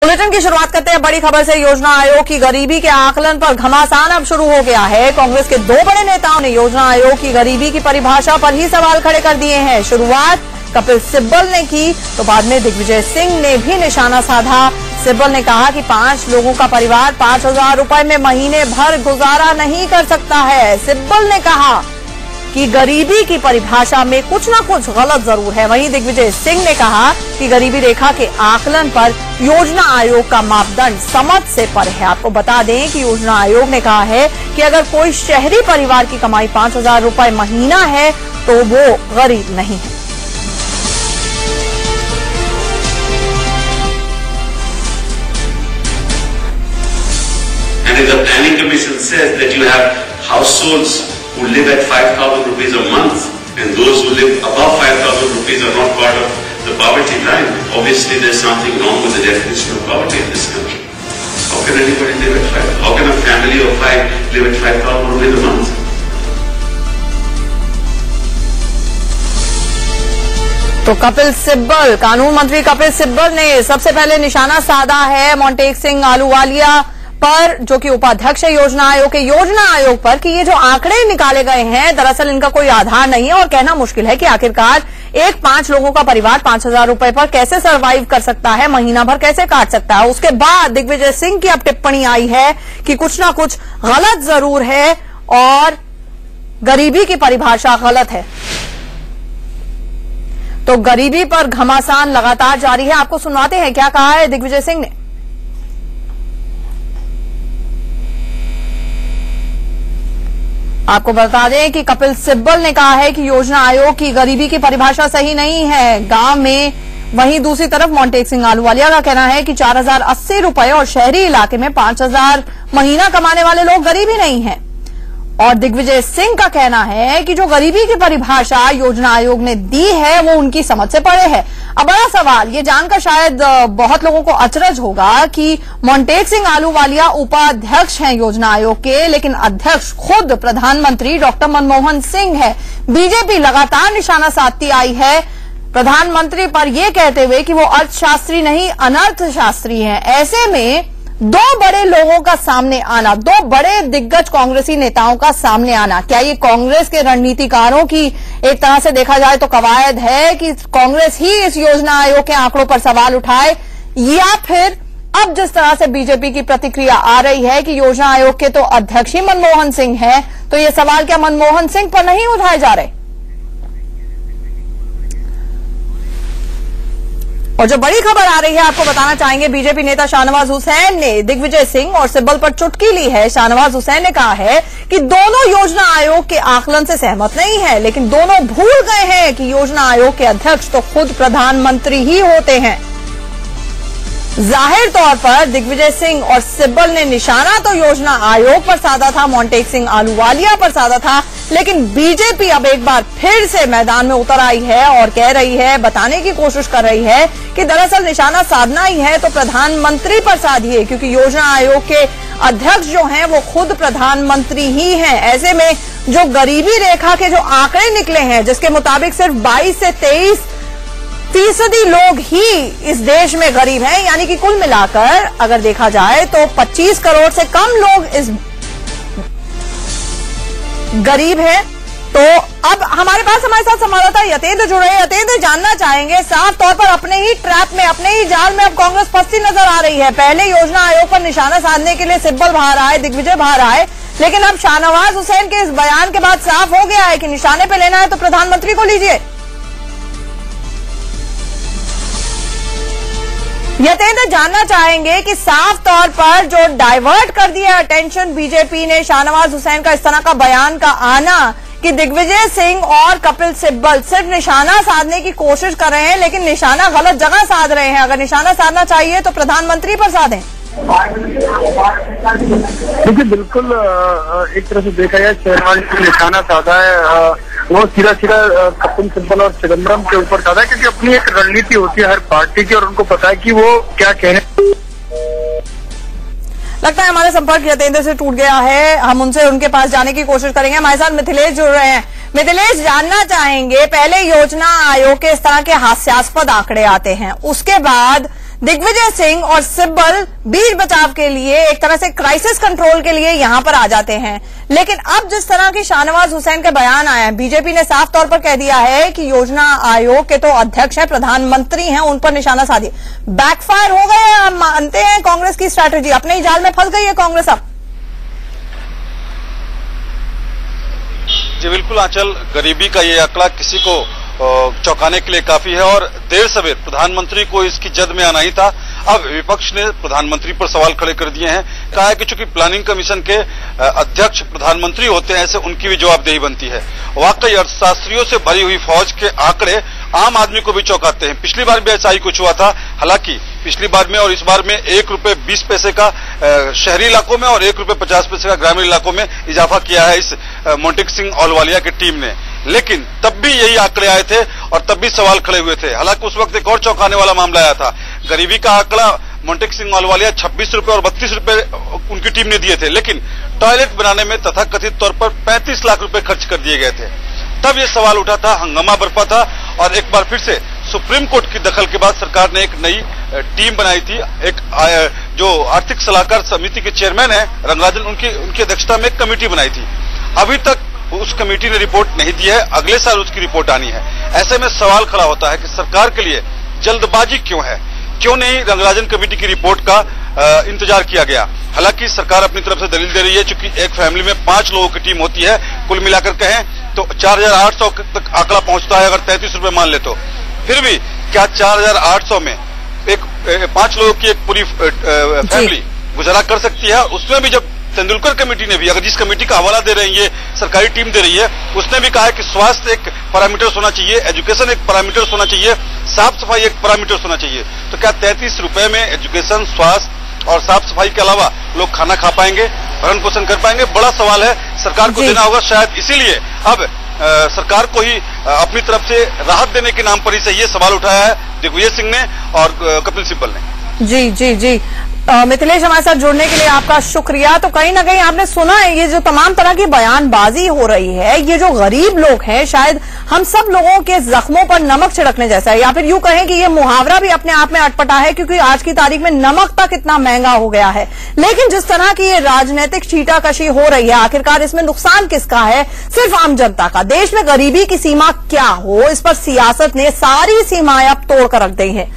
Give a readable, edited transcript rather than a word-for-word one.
Bulletin की शुरुआत करते हैं बड़ी खबर से। योजना आयोग की गरीबी के आकलन पर घमासान अब शुरू हो गया है। कांग्रेस के दो बड़े नेताओं ने योजना आयोग की गरीबी की परिभाषा पर ही सवाल खड़े कर दिए हैं। शुरुआत कपिल सिब्बल ने की तो बाद में दिग्विजय सिंह ने भी निशाना साधा। सिब्बल ने कहा कि 5 लोगों का परिवार 5,000 रुपए में महीने भर गुजारा नहीं कर सकता है। सिब्बल ने कहा कि गरीबी की परिभाषा में कुछ न कुछ गलत जरूर है। वहीं दिग्विजय सिंह ने कहा कि गरीबी रेखा के आकलन पर योजना आयोग का मापदंड समझ से परे है। आपको बता दें कि योजना आयोग ने कहा है कि अगर कोई शहरी परिवार की कमाई 5,000 रुपए महीना है तो वो गरीब नहीं है। And if the planning commission says that you have households who live at 5,000 rupees a month and those who live above 5,000 rupees are not part of the poverty line, obviously there's something wrong with the definition of poverty in this country. How can anybody live at 5? How can a family of 5 live at 5,000 rupees a month? तो कपिल सिब्बल, कानून मंत्री कपिल सिब्बल ने सबसे पहले निशाना साधा है मोंटेक सिंह आलूवालिया पर, जो कि उपाध्यक्ष है योजना आयोग पर, कि ये जो आंकड़े निकाले गए हैं दरअसल इनका कोई आधार नहीं है और कहना मुश्किल है कि आखिरकार 5 लोगों का परिवार 5,000 रुपए पर कैसे सरवाइव कर सकता है, महीना भर कैसे काट सकता है। उसके बाद दिग्विजय सिंह की अब टिप्पणी आई है कि कुछ ना कुछ गलत जरूर है और गरीबी की परिभाषा गलत है। तो गरीबी पर घमासान लगातार जारी है। आपको सुनवाते हैं क्या कहा है दिग्विजय सिंह ने। आपको बता दें कि कपिल सिब्बल ने कहा है कि योजना आयोग की गरीबी की परिभाषा सही नहीं है गांव में। वहीं दूसरी तरफ मोंटेक सिंह आलूवालिया का कहना है कि 4,080 रुपए और शहरी इलाके में 5,000 महीना कमाने वाले लोग गरीब ही नहीं हैं। और दिग्विजय सिंह का कहना है कि जो गरीबी की परिभाषा योजना आयोग ने दी है वो उनकी समझ से परे है। अब बड़ा सवाल ये जानकर शायद बहुत लोगों को अचरज होगा कि मोंटेक सिंह आलूवालिया उपाध्यक्ष हैं योजना आयोग के, लेकिन अध्यक्ष खुद प्रधानमंत्री डॉक्टर मनमोहन सिंह है। बीजेपी लगातार निशाना साधती आई है प्रधानमंत्री पर यह कहते हुए कि वो अर्थशास्त्री नहीं अनर्थशास्त्री हैं। ऐसे में दो बड़े लोगों का सामने आना, दो बड़े दिग्गज कांग्रेसी नेताओं का सामने आना, क्या ये कांग्रेस के रणनीतिकारों की एक तरह से देखा जाए तो कवायद है कि कांग्रेस ही इस योजना आयोग के आंकड़ों पर सवाल उठाए, या फिर अब जिस तरह से बीजेपी की प्रतिक्रिया आ रही है कि योजना आयोग के तो अध्यक्ष ही मनमोहन सिंह हैं, तो ये सवाल क्या मनमोहन सिंह पर नहीं उठाए जा रहे? और जो बड़ी खबर आ रही है आपको बताना चाहेंगे, बीजेपी नेता शाहनवाज हुसैन ने दिग्विजय सिंह और सिब्बल पर चुटकी ली है। शाहनवाज हुसैन ने कहा है कि दोनों योजना आयोग के आकलन से सहमत नहीं है, लेकिन दोनों भूल गए हैं कि योजना आयोग के अध्यक्ष तो खुद प्रधानमंत्री ही होते हैं। जाहिर तौर पर दिग्विजय सिंह और सिब्बल ने निशाना तो योजना आयोग पर साधा था, मोंटेक सिंह आलूवालिया पर साधा था, लेकिन बीजेपी अब एक बार फिर से मैदान में उतर आई है और कह रही है, बताने की कोशिश कर रही है कि दरअसल निशाना साधना ही है तो प्रधानमंत्री पर साधिए, क्योंकि योजना आयोग के अध्यक्ष जो हैं वो खुद प्रधानमंत्री ही हैं। ऐसे में जो गरीबी रेखा के जो आंकड़े निकले हैं, जिसके मुताबिक सिर्फ 22 से 23% लोग ही इस देश में गरीब हैं, यानी कि कुल मिलाकर अगर देखा जाए तो 25 करोड़ से कम लोग इस गरीब हैं। तो अब हमारे साथ संवाददाता यतेंद्र जुड़े हैं। यतेंद्र, जानना चाहेंगे, साफ तौर पर अपने ही ट्रैप में, अपने ही जाल में अब कांग्रेस फंसती नजर आ रही है। पहले योजना आयोग पर निशाना साधने के लिए सिब्बल बाहर आए, दिग्विजय बाहर आए, लेकिन अब शाहनवाज हुसैन के इस बयान के बाद साफ हो गया है कि निशाने पे लेना है तो प्रधानमंत्री को लीजिए। यतेंद्र, जानना चाहेंगे कि साफ तौर पर जो डाइवर्ट कर दिया अटेंशन बीजेपी ने, शाहनवाज हुसैन का इस तरह का बयान का आना कि दिग्विजय सिंह और कपिल सिब्बल सिर्फ निशाना साधने की कोशिश कर रहे हैं, लेकिन निशाना गलत जगह साध रहे हैं। अगर निशाना साधना चाहिए तो प्रधानमंत्री पर साधें। देखिए, बिल्कुल एक तरह से देखा जाए शहनवाज ने निशाना साधा है, वो सीधा कपिल सिब्बल और चिदम्बरम के ऊपर साधा है, क्योंकि अपनी एक रणनीति होती है हर पार्टी की और उनको पता है कि वो क्या कहने। लगता है हमारा संपर्क यतेंद्र से टूट गया है, हम उनके पास जाने की कोशिश करेंगे। हमारे साथ मिथिलेश जुड़ रहे हैं। मिथिलेश, जानना चाहेंगे, पहले योजना आयोग के इस तरह के हास्यास्पद आंकड़े आते हैं, उसके बाद दिग्विजय सिंह और सिब्बल बीच बचाव के लिए, एक तरह से क्राइसिस कंट्रोल के लिए यहां पर आ जाते हैं। लेकिन अब जिस तरह की शाहनवाज हुसैन के बयान आए हैं, बीजेपी ने साफ तौर पर कह दिया है कि योजना आयोग के तो अध्यक्ष हैं, प्रधानमंत्री हैं, उन पर निशाना साधिए। बैकफायर हो गए, हम मानते हैं कांग्रेस की स्ट्रैटेजी अपने ही जाल में फंस गई है कांग्रेस अब। जी बिल्कुल आंचल, गरीबी का ये आंकड़ा किसी को चौंकाने के लिए काफी है और देर सवेर प्रधानमंत्री को इसकी जद में आना ही था। अब विपक्ष ने प्रधानमंत्री पर सवाल खड़े कर दिए हैं, कहा है कि चूंकि प्लानिंग कमीशन के अध्यक्ष प्रधानमंत्री होते हैं, ऐसे उनकी भी जवाबदेही बनती है। वाकई अर्थशास्त्रियों से भरी हुई फौज के आंकड़े आम आदमी को भी चौंकाते हैं। पिछली बार भी ऐसा ही कुछ हुआ था, हालांकि पिछली बार में और इस बार में ₹1.20 का शहरी इलाकों में और ₹1.50 का ग्रामीण इलाकों में इजाफा किया है इस मोंटेक सिंह अहलूवालिया की टीम ने। लेकिन तब भी यही आंकड़े आए थे और तब भी सवाल खड़े हुए थे। हालांकि उस वक्त एक और चौंकाने वाला मामला आया था। गरीबी का आंकड़ा मोंटेक सिंह अहलूवालिया ₹26 और ₹32 उनकी टीम ने दिए थे, लेकिन टॉयलेट बनाने में तथाकथित तौर पर ₹35 लाख खर्च कर दिए गए थे। तब ये सवाल उठा था, हंगामा बरपा था और एक बार फिर से सुप्रीम कोर्ट की दखल के बाद सरकार ने एक नई टीम बनाई थी। एक जो आर्थिक सलाहकार समिति के चेयरमैन है रंगराजन, उनकी अध्यक्षता में एक कमेटी बनाई थी। अभी तक उस कमेटी ने रिपोर्ट नहीं दी है, अगले साल उसकी रिपोर्ट आनी है। ऐसे में सवाल खड़ा होता है कि सरकार के लिए जल्दबाजी क्यों है, क्यों नहीं रंगराजन कमेटी की रिपोर्ट का इंतजार किया गया। हालांकि सरकार अपनी तरफ से दलील दे रही है, चूंकि एक फैमिली में 5 लोगों की टीम होती है, कुल मिलाकर कहें तो 4800 तक आंकड़ा पहुंचता है। अगर ₹33 मान ले तो फिर भी क्या 4800 में एक 5 लोगों की एक पूरी फैमिली गुजारा कर सकती है? उसमें भी जब तेंदुलकर कमेटी ने भी, अगर जिस कमेटी का हवाला दे रही है सरकारी टीम दे रही है, उसने भी कहा है कि स्वास्थ्य एक पैरामीटर होना चाहिए, एजुकेशन एक पैरामीटर होना चाहिए, साफ सफाई एक पैरामीटर होना चाहिए। तो क्या ₹33 में एजुकेशन, स्वास्थ्य और साफ सफाई के अलावा लोग खाना खा पाएंगे, भरण पोषण कर पाएंगे? बड़ा सवाल है, सरकार को देना होगा। शायद इसीलिए अब सरकार को ही अपनी तरफ से राहत देने के नाम पर ही से ये सवाल उठाया है दिग्विजय सिंह ने और कपिल सिब्बल ने। जी जी जी, मिथिलेश हमारे साथ जुड़ने के लिए आपका शुक्रिया। तो कहीं ना कहीं आपने सुना है ये जो तमाम तरह की बयानबाजी हो रही है, ये जो गरीब लोग हैं, शायद हम सब लोगों के जख्मों पर नमक छिड़कने जैसा है, या फिर यूं कहें कि ये मुहावरा भी अपने आप में अटपटा है, क्योंकि आज की तारीख में नमक तक इतना महंगा हो गया है। लेकिन जिस तरह की ये राजनीतिक छींटाकशी हो रही है, आखिरकार इसमें नुकसान किसका है? सिर्फ आम जनता का। देश में गरीबी की सीमा क्या हो, इस पर सियासत ने सारी सीमाएं अब तोड़कर रख दी है।